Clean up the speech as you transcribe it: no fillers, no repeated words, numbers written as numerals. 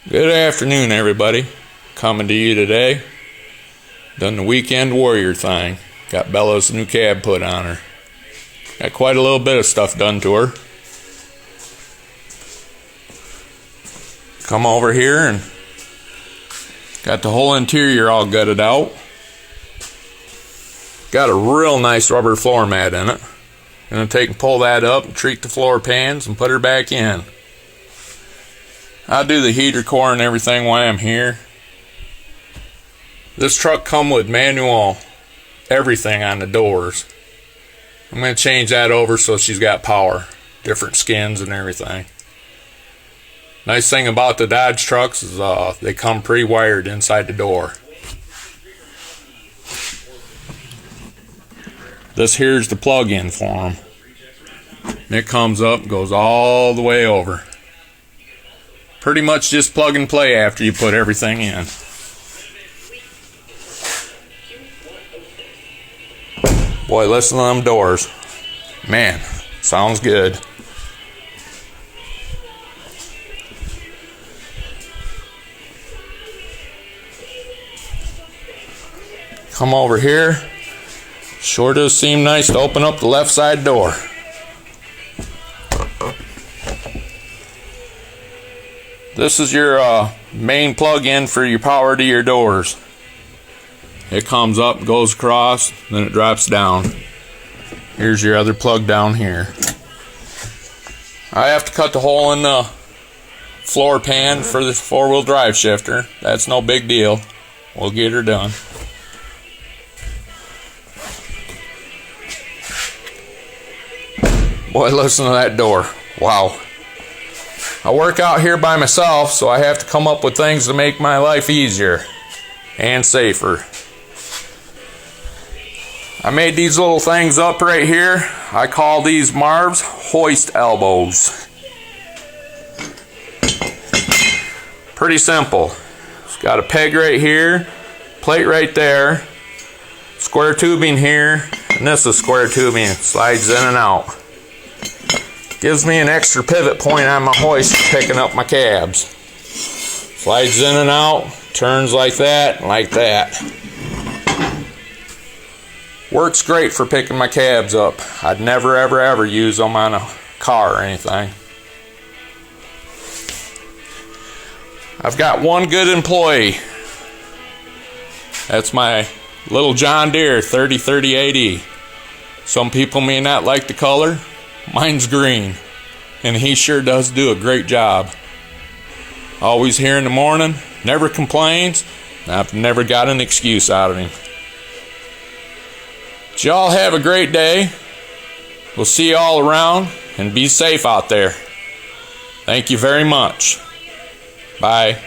Good afternoon, everybody. Coming to you today. Done the weekend warrior thing. Got Bella's new cab put on her. Got quite a little bit of stuff done to her. Come over here and got the whole interior all gutted out. Got a real nice rubber floor mat in it. Gonna take and pull that up and treat the floor pans and put her back in. I'll do the heater core and everything while I'm here. This truck come with manual everything on the doors. I'm going to change that over so she's got power, different skins and everything. Nice thing about the Dodge trucks is they come pre-wired inside the door. This here's the plug-in for them. And it comes up and goes all the way over. Pretty much just plug and play after you put everything in. Boy, listen to them doors. Man, sounds good. Come over here. Sure does seem nice to open up the left side door. This is your main plug-in for your power to your doors. It comes up, goes across, then it drops down. Here's your other plug down here. I have to cut the hole in the floor pan for the four-wheel drive shifter. That's no big deal. We'll get her done. Boy, listen to that door. Wow. I work out here by myself, so I have to come up with things to make my life easier and safer. I made these little things up right here. I call these Marv's hoist elbows. Pretty simple. It's got a peg right here, plate right there, square tubing here, and this is square tubing. It slides in and out. Gives me an extra pivot point on my hoist for picking up my cabs. Slides in and out, turns like that, and like that. Works great for picking my cabs up. I'd never ever use them on a car or anything. I've got one good employee. That's my little John Deere 3030AD. Some people may not like the color. Mine's green, and he sure does do a great job. Always here in the morning, never complains, and I've never got an excuse out of him. But y'all have a great day. We'll see you all around, and be safe out there. Thank you very much. Bye.